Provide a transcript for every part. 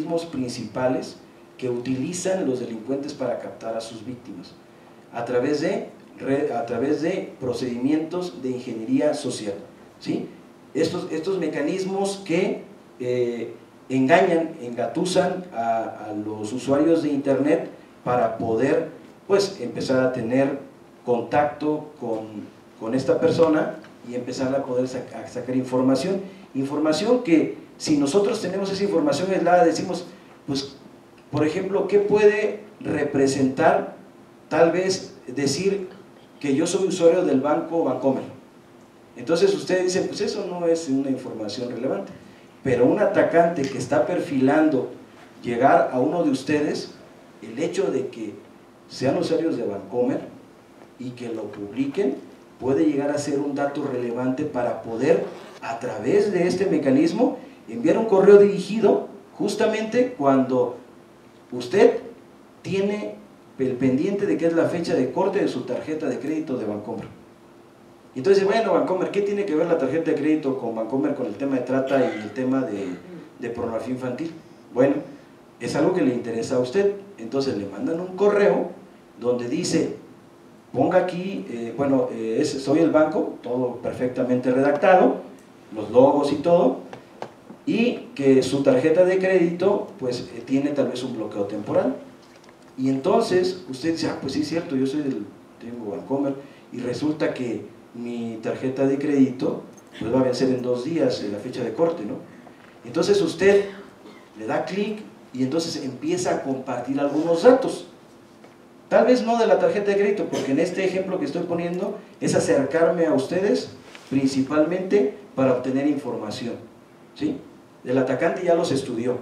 mecanismos principales que utilizan los delincuentes para captar a sus víctimas, a través de procedimientos de ingeniería social, ¿sí? Estos mecanismos que engañan, engatusan a los usuarios de internet para poder, pues, empezar a tener contacto con esta persona y empezar a poder sacar información que, si nosotros tenemos esa información aislada, decimos, pues, por ejemplo, ¿qué puede representar tal vez decir que yo soy usuario del banco Bancomer? Entonces usted dice, pues eso no es una información relevante, pero un atacante que está perfilando llegar a uno de ustedes, el hecho de que sean usuarios de Bancomer y que lo publiquen, puede llegar a ser un dato relevante para poder, a través de este mecanismo, enviar un correo dirigido justamente cuando usted tiene el pendiente de que es la fecha de corte de su tarjeta de crédito de Bancomer. Entonces, bueno, Bancomer, ¿qué tiene que ver la tarjeta de crédito con Bancomer con el tema de trata y el tema de pornografía infantil? Bueno, es algo que le interesa a usted. Entonces le mandan un correo donde dice, ponga aquí, soy el banco, todo perfectamente redactado, los logos y todo, y que su tarjeta de crédito pues tiene tal vez un bloqueo temporal. Y entonces usted dice, pues sí es cierto, tengo Bancomer, y resulta que mi tarjeta de crédito pues va a vencer en 2 días la fecha de corte, ¿no? Entonces usted le da clic y entonces empieza a compartir algunos datos, tal vez no de la tarjeta de crédito, porque en este ejemplo que estoy poniendo es acercarme a ustedes principalmente para obtener información, ¿sí? El atacante ya los estudió.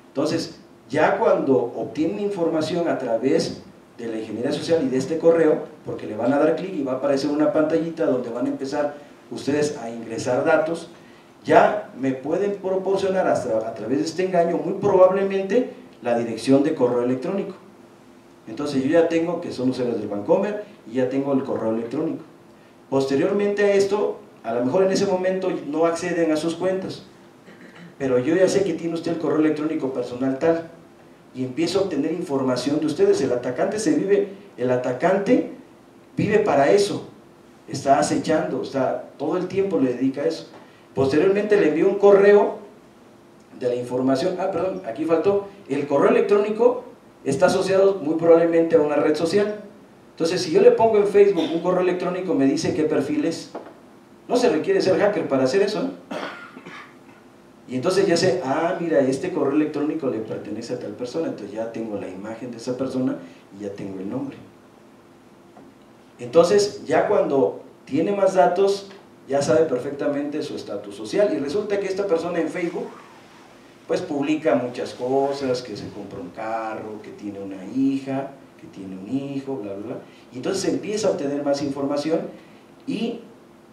Entonces, ya cuando obtienen información a través de la ingeniería social y de este correo, porque le van a dar clic y va a aparecer una pantallita donde van a empezar ustedes a ingresar datos, ya me pueden proporcionar a través de este engaño muy probablemente la dirección de correo electrónico. Entonces yo ya tengo que son usuarios del Bancomer y ya tengo el correo electrónico. Posteriormente a esto, a lo mejor en ese momento no acceden a sus cuentas, pero yo ya sé que tiene usted el correo electrónico personal tal, y empiezo a obtener información de ustedes. El atacante vive para eso, está acechando, todo el tiempo le dedica a eso. Posteriormente le envío un correo de la información, perdón, aquí faltó, el correo electrónico está asociado muy probablemente a una red social. Entonces, si yo le pongo en Facebook un correo electrónico, me dice qué perfil es. No se requiere ser hacker para hacer eso, ¿no? Y entonces ya sé, mira, este correo electrónico le pertenece a tal persona, entonces ya tengo la imagen de esa persona y ya tengo el nombre. Entonces, ya cuando tiene más datos, ya sabe perfectamente su estatus social, y resulta que esta persona en Facebook pues publica muchas cosas, que se compra un carro, que tiene una hija, que tiene un hijo, bla, bla, bla. Y entonces empieza a obtener más información y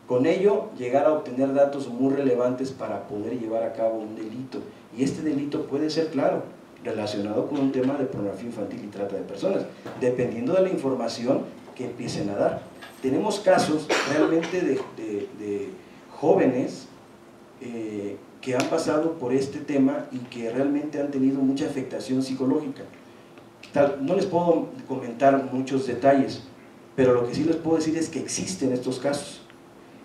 con ello llegar a obtener datos muy relevantes para poder llevar a cabo un delito. Y este delito puede ser, claro, relacionado con un tema de pornografía infantil y trata de personas, dependiendo de la información que empiecen a dar. Tenemos casos realmente de jóvenes que han pasado por este tema y que realmente han tenido mucha afectación psicológica. No les puedo comentar muchos detalles, pero lo que sí les puedo decir es que existen estos casos.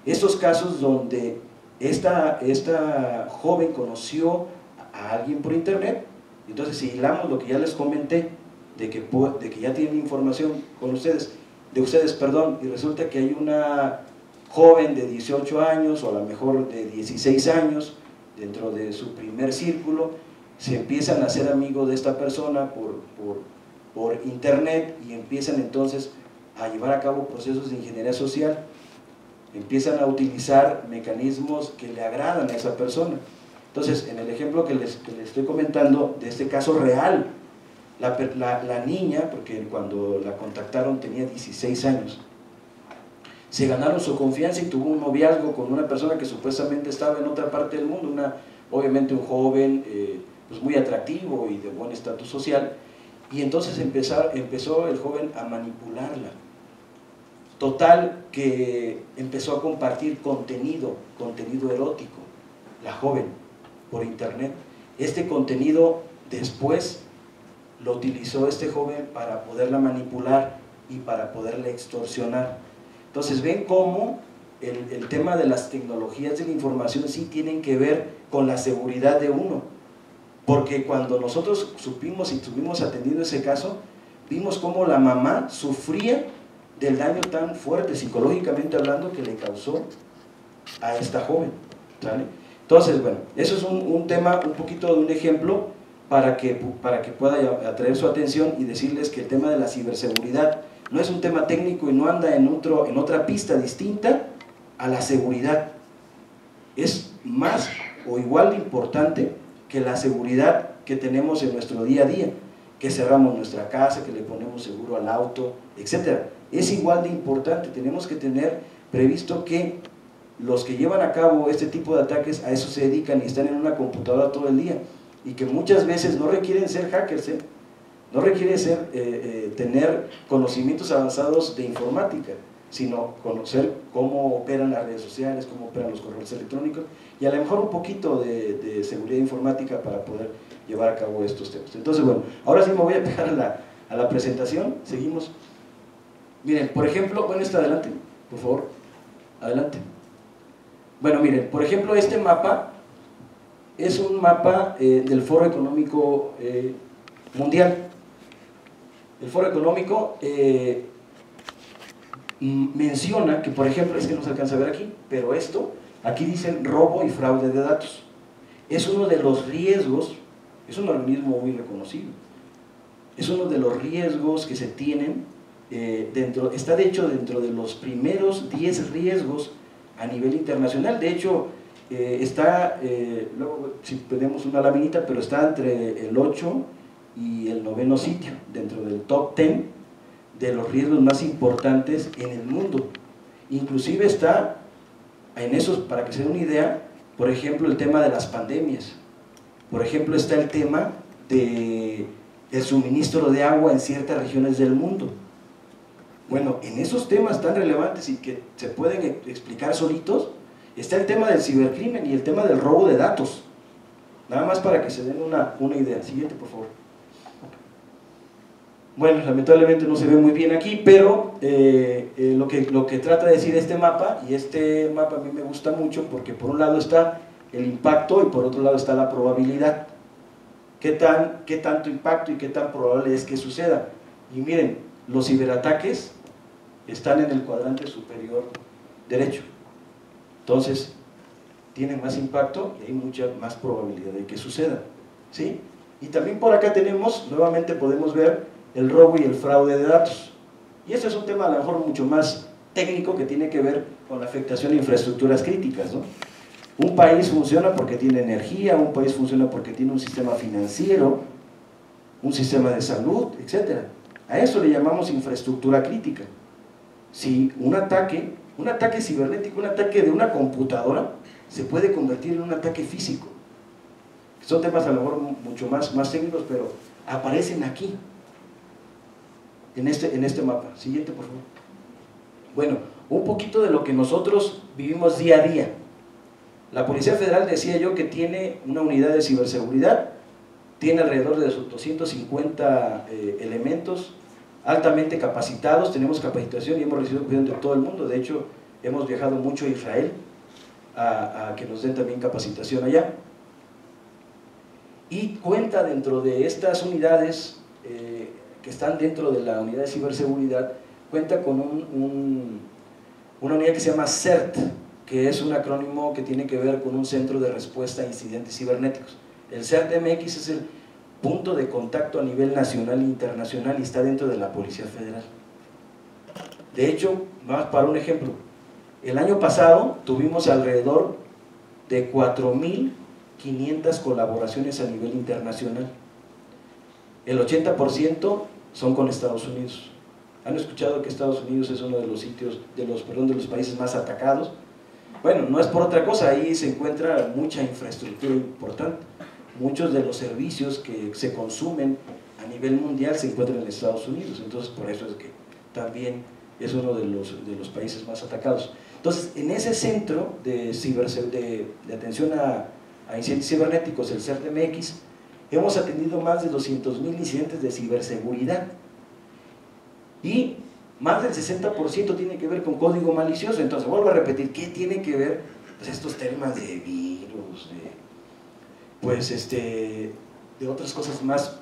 Estos casos donde esta joven conoció a alguien por internet, entonces si hilamos lo que ya les comenté, de que ya tienen información de ustedes, y resulta que hay una joven de 18 años o a lo mejor de 16 años, dentro de su primer círculo, se empiezan a hacer amigos de esta persona por internet y empiezan entonces a llevar a cabo procesos de ingeniería social, empiezan a utilizar mecanismos que le agradan a esa persona. Entonces, en el ejemplo que les estoy comentando, de este caso real, la niña, porque cuando la contactaron tenía 16 años, se ganaron su confianza y tuvo un noviazgo con una persona que supuestamente estaba en otra parte del mundo, obviamente un joven pues muy atractivo y de buen estatus social, y entonces empezó el joven a manipularla. Total que empezó a compartir contenido erótico, la joven, por internet. Este contenido después lo utilizó este joven para poderla manipular y para poderla extorsionar. Entonces ven cómo el tema de las tecnologías de la información sí tienen que ver con la seguridad de uno, porque cuando nosotros supimos y estuvimos atendiendo ese caso, vimos cómo la mamá sufría del daño tan fuerte, psicológicamente hablando, que le causó a esta joven, ¿sale? Entonces, bueno, eso es un tema, un poquito de un ejemplo para que pueda atraer su atención y decirles que el tema de la ciberseguridad no es un tema técnico y no anda en otra pista distinta a la seguridad. Es más o igual de importante que la seguridad que tenemos en nuestro día a día, que cerramos nuestra casa, que le ponemos seguro al auto, etc. Es igual de importante. Tenemos que tener previsto que los que llevan a cabo este tipo de ataques a eso se dedican y están en una computadora todo el día, y que muchas veces no requieren ser hackers, no requiere tener conocimientos avanzados de informática, sino conocer cómo operan las redes sociales, cómo operan los correos electrónicos, y a lo mejor un poquito de seguridad informática para poder llevar a cabo estos temas. Entonces, bueno, ahora sí me voy a pegar a la presentación. Seguimos. Miren, por ejemplo, bueno, está adelante, por favor, adelante. Bueno, miren, por ejemplo, este mapa es un mapa del Foro Económico Mundial. El Foro Económico menciona que, por ejemplo, es que no se alcanza a ver aquí, pero esto, aquí dicen robo y fraude de datos. Es uno de los riesgos, es un organismo muy reconocido, es uno de los riesgos que se tienen está de hecho dentro de los primeros 10 riesgos a nivel internacional. De hecho, luego si tenemos una laminita, pero está entre el 8 y el 9º sitio, dentro del top 10 de los riesgos más importantes en el mundo. Inclusive está en esos, para que se den una idea, por ejemplo, el tema de las pandemias. Por ejemplo, está el tema del suministro de agua en ciertas regiones del mundo. Bueno, en esos temas tan relevantes y que se pueden explicar solitos, está el tema del cibercrimen y el tema del robo de datos. Nada más para que se den una idea. Siguiente, por favor. Bueno, lamentablemente no se ve muy bien aquí, pero lo que trata de decir este mapa, y este mapa a mí me gusta mucho porque por un lado está el impacto y por otro lado está la probabilidad. ¿Qué tanto impacto y qué tan probable es que suceda? Y miren, los ciberataques están en el cuadrante superior derecho. Entonces, tienen más impacto y hay mucha más probabilidad de que suceda, ¿sí? Y también por acá tenemos, nuevamente podemos ver el robo y el fraude de datos. Y este es un tema a lo mejor mucho más técnico que tiene que ver con la afectación a infraestructuras críticas, ¿no? Un país funciona porque tiene energía, un país funciona porque tiene un sistema financiero, un sistema de salud, etc. A eso le llamamos infraestructura crítica. Si un ataque cibernético, un ataque de una computadora, se puede convertir en un ataque físico. Son temas a lo mejor mucho más técnicos, pero aparecen aquí, en este mapa. Siguiente, por favor. Bueno, un poquito de lo que nosotros vivimos día a día. La Policía Federal, decía yo, que tiene una unidad de ciberseguridad, tiene alrededor de 250 elementos altamente capacitados. Tenemos capacitación y hemos recibido apoyo de todo el mundo. De hecho, hemos viajado mucho a Israel a que nos den también capacitación allá. Y cuenta dentro de estas unidades que están dentro de la unidad de ciberseguridad, cuenta con una unidad que se llama CERT, que es un acrónimo que tiene que ver con un centro de respuesta a incidentes cibernéticos. El CERT-MX es el punto de contacto a nivel nacional e internacional y está dentro de la Policía Federal. De hecho, vamos para un ejemplo, el año pasado tuvimos alrededor de 4.500 colaboraciones a nivel internacional. El 80% son con Estados Unidos. ¿Han escuchado que Estados Unidos es uno de los de los países más atacados? Bueno, no es por otra cosa, ahí se encuentra mucha infraestructura importante. Muchos de los servicios que se consumen a nivel mundial se encuentran en Estados Unidos, entonces por eso es que también es uno de los países más atacados. Entonces, en ese centro de atención a incidentes cibernéticos, el CERT-MX, hemos atendido más de 200,000 incidentes de ciberseguridad y más del 60% tiene que ver con código malicioso. Entonces vuelvo a repetir, ¿qué tiene que ver pues, estos temas de virus, de otras cosas más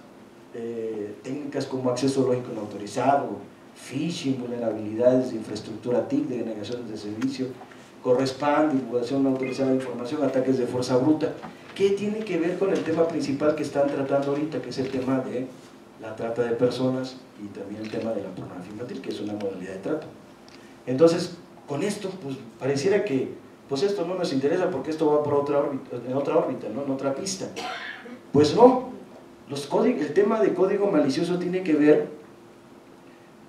técnicas como acceso lógico no autorizado, phishing, vulnerabilidades de infraestructura TIC, de denegaciones de servicio, correo spam, divulgación no autorizada de información, ataques de fuerza bruta? ¿Qué tiene que ver con el tema principal que están tratando ahorita, que es el tema de la trata de personas y también el tema de la pornografía infantil, que es una modalidad de trato? Entonces, con esto, pues pareciera que pues esto no nos interesa porque esto va por otra órbita, ¿no? En otra pista. Pues no, el tema de código malicioso tiene que ver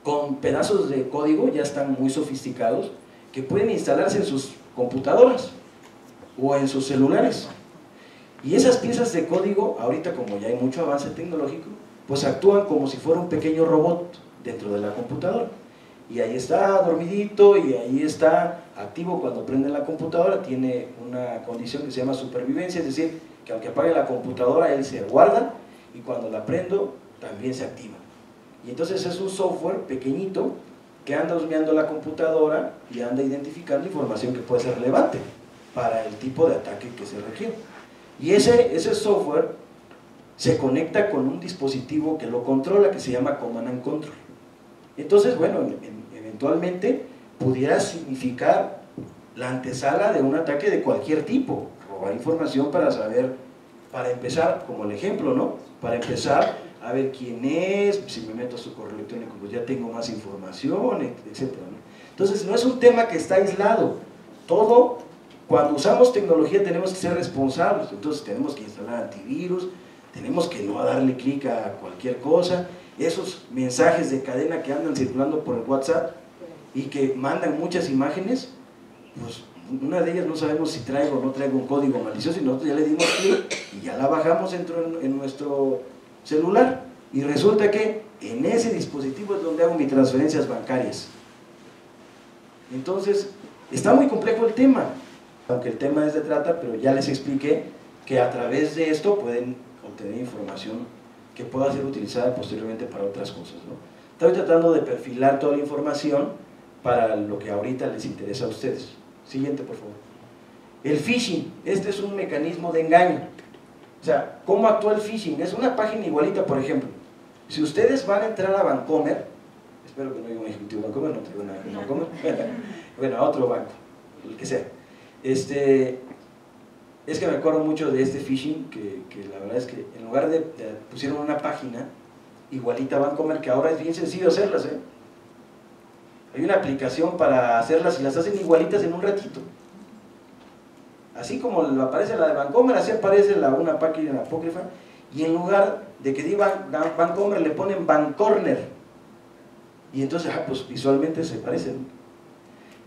con pedazos de código, ya están muy sofisticados, que pueden instalarse en sus computadoras o en sus celulares. Y esas piezas de código, ahorita como ya hay mucho avance tecnológico, pues actúan como si fuera un pequeño robot dentro de la computadora. Y ahí está dormidito y ahí está activo cuando prende la computadora, tiene una condición que se llama supervivencia, es decir, que aunque apague la computadora, él se guarda y cuando la prendo, también se activa. Y entonces es un software pequeñito que anda husmeando la computadora y anda identificando información que puede ser relevante para el tipo de ataque que se requiere. Y ese software se conecta con un dispositivo que lo controla, que se llama Command and Control. Entonces, bueno, eventualmente pudiera significar la antesala de un ataque de cualquier tipo, robar información para saber, para empezar, como el ejemplo, ¿no? Para empezar a ver quién es, si me meto a su correo electrónico, pues ya tengo más información, etc., ¿no? Entonces, no es un tema que está aislado. Todo, cuando usamos tecnología tenemos que ser responsables, entonces tenemos que instalar antivirus, tenemos que no darle clic a cualquier cosa, esos mensajes de cadena que andan circulando por el WhatsApp y que mandan muchas imágenes, pues una de ellas no sabemos si traigo o no traigo un código malicioso y nosotros ya le dimos clic y ya la bajamos en nuestro celular y resulta que en ese dispositivo es donde hago mis transferencias bancarias. Entonces, está muy complejo el tema, aunque el tema es de trata, pero ya les expliqué que a través de esto pueden obtener información que pueda ser utilizada posteriormente para otras cosas, ¿no? Estoy tratando de perfilar toda la información para lo que ahorita les interesa a ustedes. Siguiente, por favor. El phishing, este es un mecanismo de engaño. O sea, ¿cómo actúa el phishing? Es una página igualita, por ejemplo. Si ustedes van a entrar a Bancomer, espero que no haya un ejecutivo de Bancomer, no tengo nada con Bancomer, bueno, a otro banco, el que sea. Es que me acuerdo mucho de este phishing, que la verdad es que en lugar de pusieron una página igualita a Bancomer, que ahora es bien sencillo hacerlas, ¿eh? Hay una aplicación para hacerlas y las hacen igualitas en un ratito. Así como aparece la de Bancomer, así aparece una página apócrifa, y en lugar de que diga Bancomer le ponen Bancorner, y entonces pues visualmente se parecen.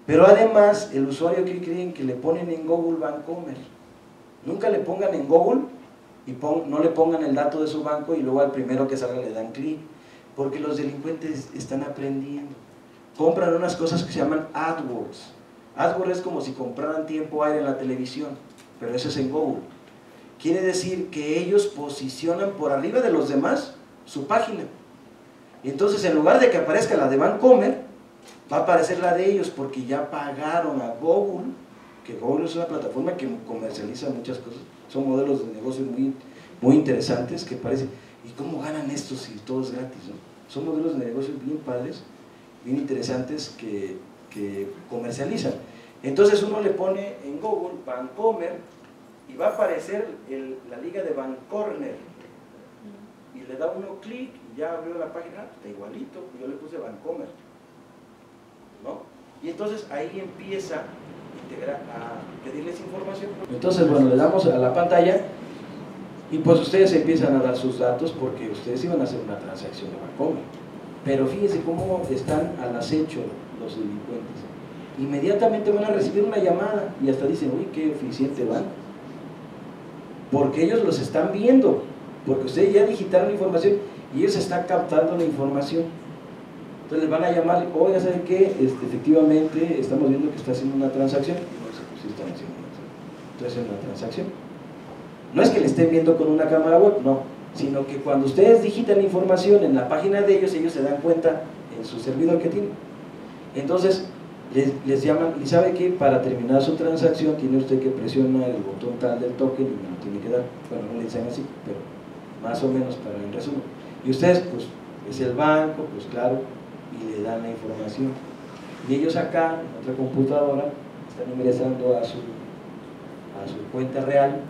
Pero además el usuario, que creen que le ponen en Google Bancomer, nunca le pongan en Google y no le pongan el dato de su banco y luego al primero que salga le dan clic, porque los delincuentes están aprendiendo. Compran unas cosas que se llaman AdWords. AdWords es como si compraran tiempo aire en la televisión, pero eso es en Google. Quiere decir que ellos posicionan por arriba de los demás su página. Y entonces en lugar de que aparezca la de Bancomer, va a aparecer la de ellos porque ya pagaron a Google, que Google es una plataforma que comercializa muchas cosas. Son modelos de negocio muy interesantes que parecen, ¿y cómo ganan esto si todo es gratis, no? Son modelos de negocio bien padres, bien interesantes que comercializan. Entonces uno le pone en Google Bancomer y va a aparecer la liga de Bancorner y le da uno clic y ya abrió la página, está igualito, yo le puse Bancomer, ¿no? Y entonces ahí empieza a pedirles información. Entonces, bueno, le damos a la pantalla y pues ustedes empiezan a dar sus datos porque ustedes iban a hacer una transacción de Bancomer. Pero fíjense cómo están al acecho los delincuentes. Inmediatamente van a recibir una llamada y hasta dicen, uy, qué eficiente van. Porque ellos los están viendo, porque ustedes ya digitaron la información y ellos están captando la información. Entonces les van a llamar, oiga, ¿saben qué? Efectivamente estamos viendo que está haciendo una transacción. No sé, pues sí están haciendo una transacción. Estoy haciendo una transacción. No es que le estén viendo con una cámara web, no. sino que cuando ustedes digitan la información en la página de ellos, ellos se dan cuenta en su servidor que tienen. Entonces, les llaman, y sabe que para terminar su transacción tiene usted que presionar el botón tal del token y me lo tiene que dar. Bueno, no le dicen así, pero más o menos para el resumen. Y ustedes, pues, es el banco, pues claro, y le dan la información. Y ellos acá, en otra computadora, están ingresando a su cuenta real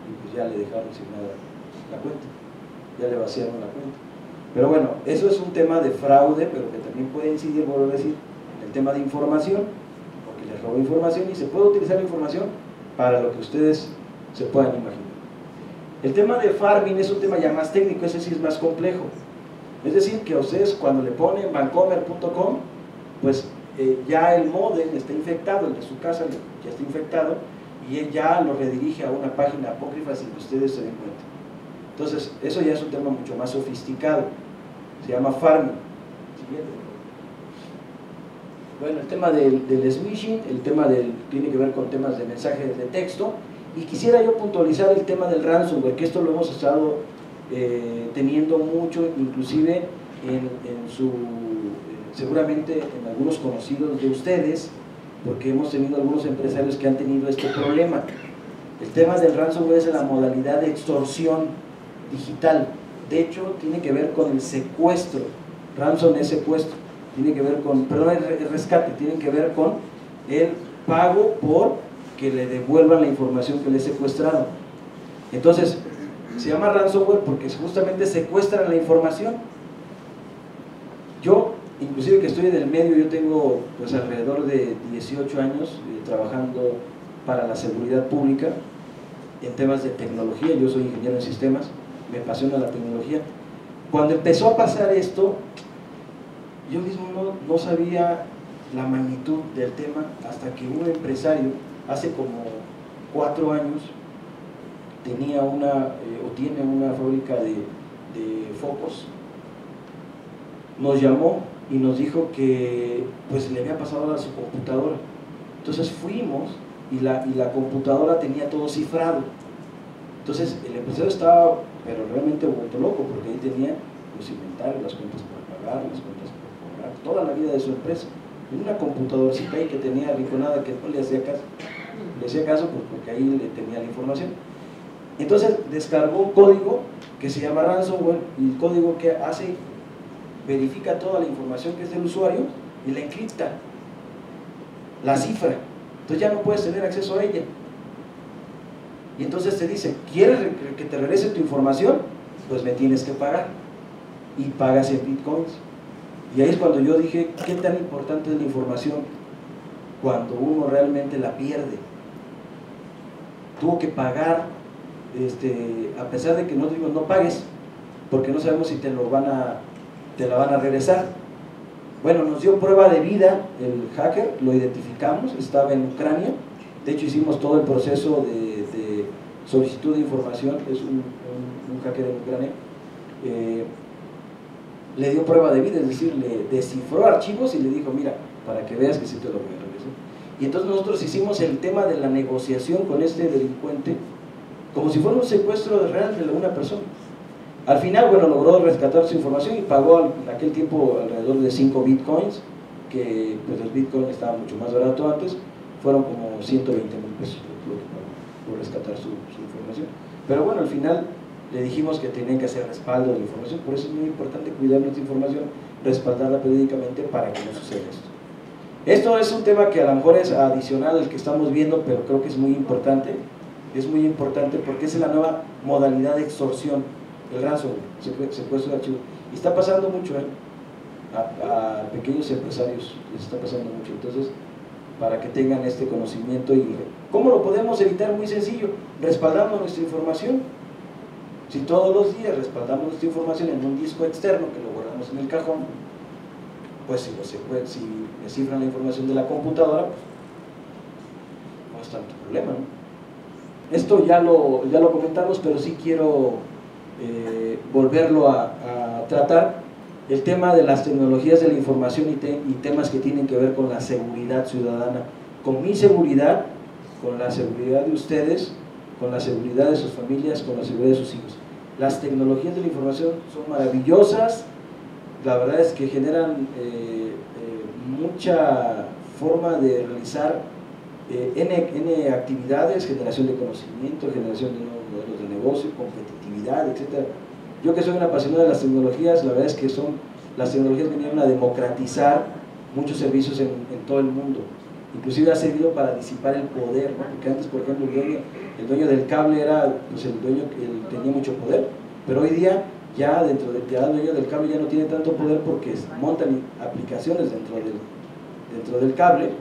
y pues ya le dejaron sin nada la cuenta, ya le vaciaron la cuenta. Pero bueno, eso es un tema de fraude, pero que también puede incidir, vuelvo a decir, en el tema de información, porque les robó información y se puede utilizar la información para lo que ustedes se puedan imaginar. El tema de farming es un tema ya más técnico, ese sí es más complejo. Es decir, que a ustedes cuando le ponen bancomer.com, pues ya el módem está infectado, el de su casa ya está infectado, y él ya lo redirige a una página apócrifa sin que ustedes se den cuenta. Entonces, eso ya es un tema mucho más sofisticado, se llama farming. Siguiente. Bueno, el tema del smishing, tiene que ver con temas de mensajes de texto, y quisiera yo puntualizar el tema del ransomware, que esto lo hemos estado teniendo mucho, inclusive seguramente en algunos conocidos de ustedes, porque hemos tenido algunos empresarios que han tenido este problema. El tema del ransomware es la modalidad de extorsión digital. De hecho, tiene que ver con el secuestro. Ransom es secuestro. Tiene que ver con, perdón, el rescate, tiene que ver con el pago por que le devuelvan la información que le secuestraron. Entonces, se llama ransomware porque justamente secuestran la información. Yo, inclusive que estoy en el medio, yo tengo pues alrededor de 18 años trabajando para la seguridad pública en temas de tecnología. Yo soy ingeniero en sistemas, me apasiona la tecnología. Cuando empezó a pasar esto, yo mismo no sabía la magnitud del tema hasta que un empresario hace como 4 años tenía tiene una fábrica de focos. Nos llamó y nos dijo que pues le había pasado a su computadora. Entonces fuimos y la computadora tenía todo cifrado. Entonces el empresario estaba pero realmente vuelto loco, porque ahí tenía los inventarios, las cuentas por pagar, las cuentas por cobrar, toda la vida de su empresa, en una computadorcita ahí que tenía arrinconada, que no le hacía caso. Le hacía caso pues porque ahí le tenía la información. Entonces descargó un código que se llama ransomware, y el código que hace, verifica toda la información que es del usuario y la encripta, la cifra. Entonces ya no puedes tener acceso a ella. Y entonces te dice, ¿quieres que te regrese tu información? Pues me tienes que pagar. Y pagas en bitcoins. Y ahí es cuando yo dije, ¿qué tan importante es la información cuando uno realmente la pierde? Tuvo que pagar, a pesar de que no digo no pagues, porque no sabemos si te la van a regresar. Bueno, nos dio prueba de vida el hacker, lo identificamos, estaba en Ucrania. De hecho hicimos todo el proceso de solicitud de información, es un hacker en Ucrania. Le dio prueba de vida, es decir, le descifró archivos y le dijo, mira, para que veas que sí te lo voy a regresar. Y entonces nosotros hicimos el tema de la negociación con este delincuente como si fuera un secuestro real de una persona. Al final, bueno, logró rescatar su información y pagó en aquel tiempo alrededor de 5 bitcoins, que pues el bitcoin estaba mucho más barato antes, fueron como 120,000 pesos lo que pagó por rescatar su información. Pero bueno, al final le dijimos que tenían que hacer respaldo de la información, por eso es muy importante cuidar nuestra información, respaldarla periódicamente para que no suceda esto. Esto es un tema que a lo mejor es adicional al que estamos viendo, pero creo que es muy importante porque es la nueva modalidad de extorsión, el ransomware, secuestro de archivos. Y está pasando mucho, a pequeños empresarios les está pasando mucho. Entonces, para que tengan este conocimiento. ¿Y cómo lo podemos evitar? Muy sencillo, respaldando nuestra información. Si todos los días respaldamos nuestra información en un disco externo que lo guardamos en el cajón, pues si me cifran la información de la computadora, pues no es tanto problema, ¿no? Esto ya lo comentamos, pero sí quiero volverlo a tratar, el tema de las tecnologías de la información y temas que tienen que ver con la seguridad ciudadana, con mi seguridad, con la seguridad de ustedes, con la seguridad de sus familias, con la seguridad de sus hijos. las tecnologías de la información son maravillosas, la verdad es que generan mucha forma de realizar N actividades, generación de conocimiento, generación de nuevos modelos de negocio, competitividad, etc. Yo que soy un apasionado de las tecnologías, la verdad es que las tecnologías vinieron a democratizar muchos servicios en todo el mundo, inclusive ha servido para disipar el poder, ¿no? Porque antes, por ejemplo, el dueño del cable era pues, el dueño que tenía mucho poder, pero hoy día ya el dueño del cable ya no tiene tanto poder porque montan aplicaciones dentro del cable,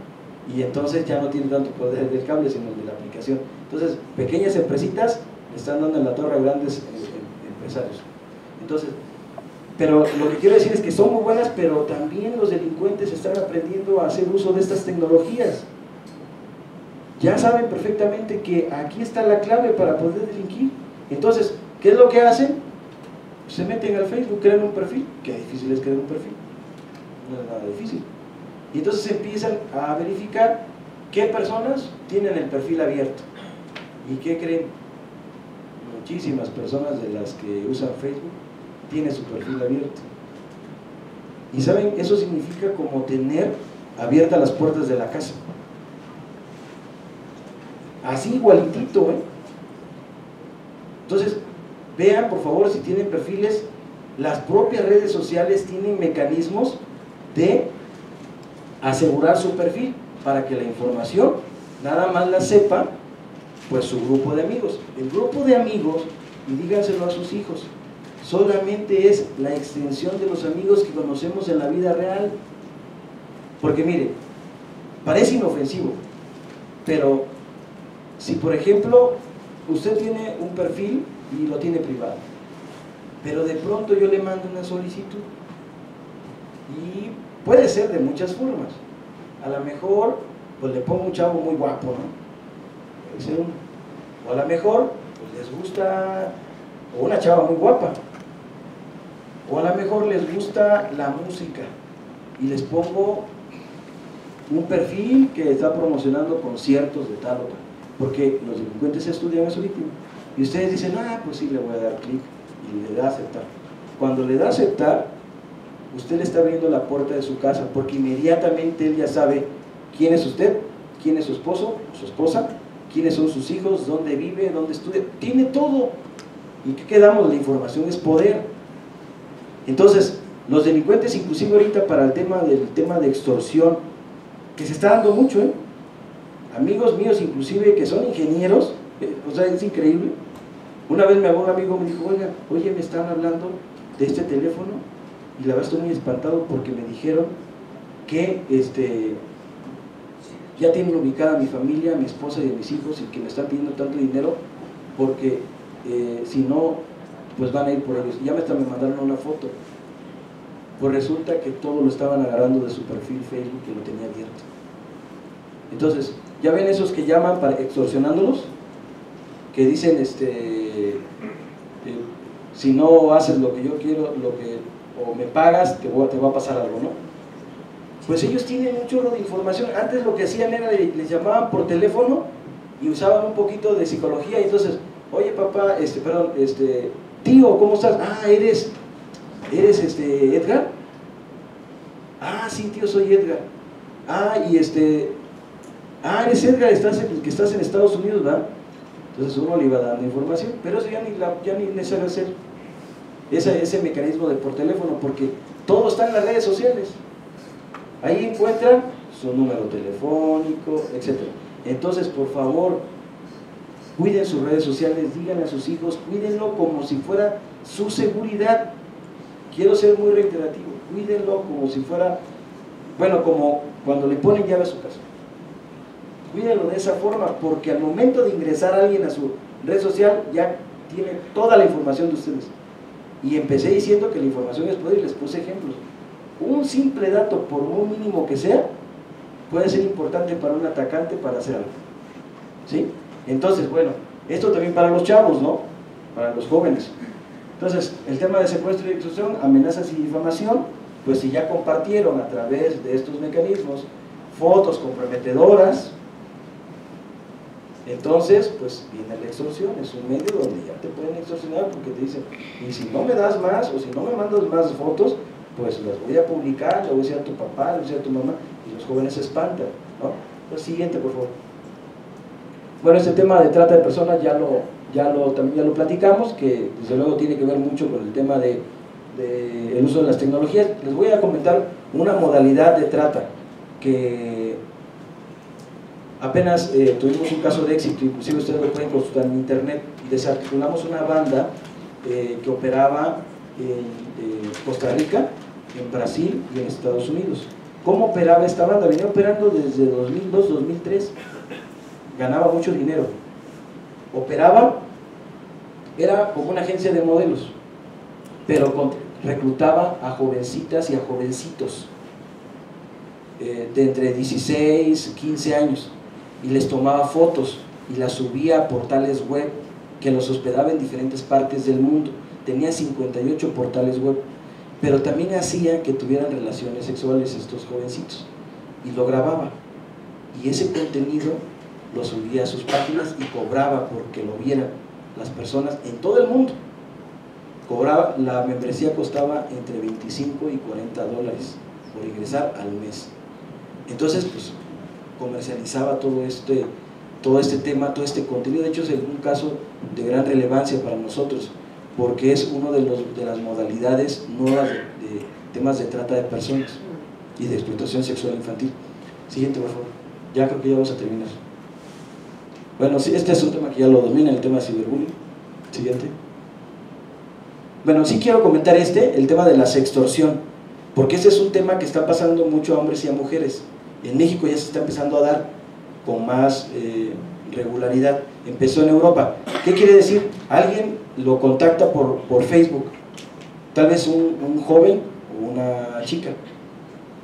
y entonces ya no tiene tanto poder del cable sino de la aplicación. Entonces pequeñas empresitas le están dando en la torre a grandes empresarios. Entonces, pero lo que quiero decir es que son muy buenas, pero también los delincuentes están aprendiendo a hacer uso de estas tecnologías. Ya saben perfectamente que aquí está la clave para poder delinquir. Entonces, ¿qué es lo que hacen? Se meten al Facebook, crean un perfil. Qué difícil es crear un perfil, no es nada difícil. Y entonces empiezan a verificar qué personas tienen el perfil abierto. ¿Y qué creen? Muchísimas personas de las que usan Facebook tienen su perfil abierto. Y saben, eso significa como tener abiertas las puertas de la casa. Así igualitito, ¿eh? Entonces, vean por favor si tienen perfiles. Las propias redes sociales tienen mecanismos de asegurar su perfil para que la información nada más la sepa pues su grupo de amigos. El grupo de amigos, y díganselo a sus hijos, solamente es la extensión de los amigos que conocemos en la vida real. Porque mire, parece inofensivo, pero si por ejemplo usted tiene un perfil y lo tiene privado, pero de pronto yo le mando una solicitud, y puede ser de muchas formas. A lo mejor pues le pongo un chavo muy guapo, ¿no? Puede ser uno. O a lo mejor pues les gusta, o una chava muy guapa, o a lo mejor les gusta la música y les pongo un perfil que está promocionando conciertos de tal o tal, porque los delincuentes estudian a su víctima, y ustedes dicen, ah, pues sí, le voy a dar clic, y le da a aceptar. Cuando le da a aceptar, usted le está abriendo la puerta de su casa, porque inmediatamente él ya sabe quién es usted, quién es su esposo, su esposa, quiénes son sus hijos, dónde vive, dónde estudia, tiene todo. ¿Y qué quedamos? La información es poder. Entonces, los delincuentes, inclusive ahorita para el tema de extorsión, que se está dando mucho, ¿eh? Amigos míos inclusive que son ingenieros, o sea, es increíble. Una vez me habló un amigo, me dijo, oye, me están hablando de este teléfono, y la verdad estoy muy espantado porque me dijeron que ya tienen ubicada a mi familia, a mi esposa y a mis hijos, y que me están pidiendo tanto dinero porque si no, pues van a ir por ellos. Y ya me mandaron una foto. Pues resulta que todo lo estaban agarrando de su perfil Facebook, que lo tenía abierto. Entonces, ¿ya ven esos que llaman para extorsionándolos? Que dicen, si no haces lo que yo quiero, o me pagas, te va a pasar algo, ¿no? Pues ellos tienen un chorro de información. Antes lo que hacían era, les llamaban por teléfono y usaban un poquito de psicología, y entonces, oye papá, tío, ¿cómo estás? Ah, ¿eres Edgar? Ah, sí, tío, soy Edgar. Ah, y eres Edgar, que estás en Estados Unidos, ¿verdad? Entonces uno le iba dando información, pero eso ya ni necesario hacer ese mecanismo de por teléfono, porque todo está en las redes sociales. Ahí encuentran su número telefónico, etc. Entonces, por favor, cuiden sus redes sociales, díganle a sus hijos, cuídenlo como si fuera su seguridad. Quiero ser muy reiterativo, cuídenlo como si fuera, bueno, como cuando le ponen llave a su casa. Cuídenlo de esa forma, porque al momento de ingresar a alguien a su red social, ya tiene toda la información de ustedes. Y empecé diciendo que la información es poder, y les puse ejemplos. Un simple dato, por muy mínimo que sea, puede ser importante para un atacante para hacer algo, ¿sí? Entonces, bueno, esto también para los chavos, ¿no? Para los jóvenes. Entonces, el tema de secuestro y extorsión, amenazas y difamación, pues si ya compartieron a través de estos mecanismos fotos comprometedoras, Entonces, pues viene la extorsión, es un medio donde ya te pueden extorsionar porque te dicen, y si no me das más o si no me mandas más fotos, pues las voy a publicar, le voy a decir a tu papá, le voy a decir a tu mamá, y los jóvenes se espantan, ¿no? Lo siguiente, por favor. Bueno, este tema de trata de personas también ya lo platicamos, que desde luego tiene que ver mucho con el tema de el uso de las tecnologías. Les voy a comentar una modalidad de trata que apenas tuvimos un caso de éxito, inclusive ustedes lo pueden consultar en internet. Desarticulamos una banda que operaba en Costa Rica, en Brasil y en Estados Unidos. ¿Cómo operaba esta banda? Venía operando desde 2002, 2003, ganaba mucho dinero, operaba, era como una agencia de modelos, pero reclutaba a jovencitas y a jovencitos de entre 16, 15 años, y les tomaba fotos y las subía a portales web que los hospedaba en diferentes partes del mundo. Tenía 58 portales web, pero también hacía que tuvieran relaciones sexuales estos jovencitos, y lo grababa, y ese contenido lo subía a sus páginas y cobraba porque lo vieran las personas en todo el mundo. Cobraba, la membresía costaba entre 25 y 40 dólares por ingresar al mes. Entonces, pues, comercializaba todo este tema, todo este contenido. De hecho, es un caso de gran relevancia para nosotros, porque es uno de las modalidades nuevas de temas de trata de personas y de explotación sexual infantil. Siguiente, por favor. Ya creo que ya vamos a terminar. Bueno, sí, este es un tema que ya lo domina, el tema de ciberbullying. Siguiente. Bueno, sí quiero comentar el tema de la sextorsión, porque ese es un tema que está pasando mucho a hombres y a mujeres. En México ya se está empezando a dar con más regularidad. Empezó en Europa. ¿Qué quiere decir? Alguien lo contacta por Facebook, tal vez un joven o una chica.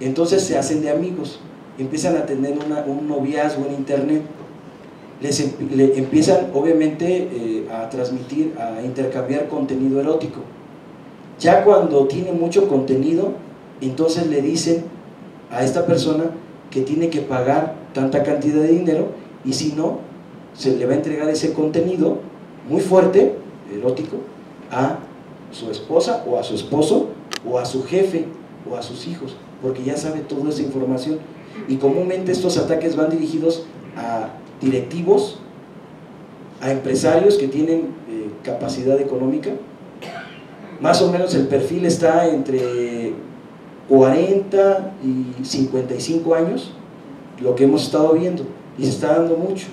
Entonces se hacen de amigos, empiezan a tener un noviazgo en internet. Le empiezan obviamente a transmitir, a intercambiar contenido erótico. Ya cuando tiene mucho contenido, entonces le dicen a esta persona que tiene que pagar tanta cantidad de dinero, y si no, se le va a entregar ese contenido muy fuerte, erótico, a su esposa o a su esposo o a su jefe o a sus hijos, porque ya sabe toda esa información. Y comúnmente estos ataques van dirigidos a directivos, a empresarios que tienen capacidad económica. Más o menos el perfil está entre 40 y 55 años, lo que hemos estado viendo, y se está dando mucho.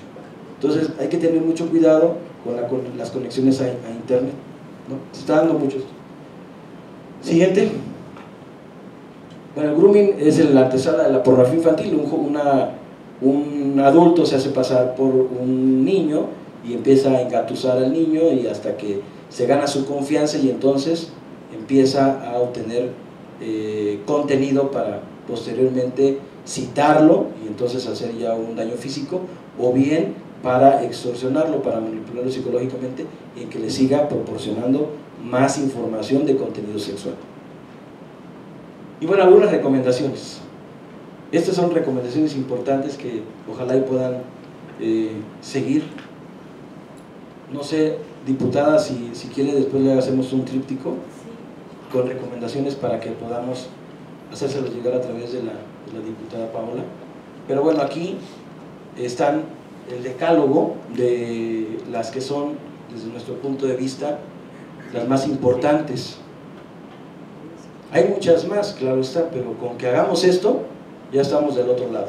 Entonces hay que tener mucho cuidado con las conexiones a internet, ¿no? Se está dando mucho esto. Siguiente. Bueno, el grooming es la antesala de la pornografía infantil. Un adulto se hace pasar por un niño y empieza a engatusar al niño, y hasta que se gana su confianza, y entonces empieza a obtener contenido para posteriormente citarlo y entonces hacer ya un daño físico, o bien para extorsionarlo, para manipularlo psicológicamente y que le siga proporcionando más información de contenido sexual. Y bueno, algunas recomendaciones. Estas son recomendaciones importantes que ojalá y puedan seguir. No sé, diputada, si quiere después le hacemos un tríptico con recomendaciones para que podamos hacérselos llegar a través de la diputada Paola. Pero bueno, aquí están el decálogo de las que son, desde nuestro punto de vista, las más importantes. Hay muchas más, claro está, pero con que hagamos esto, ya estamos del otro lado.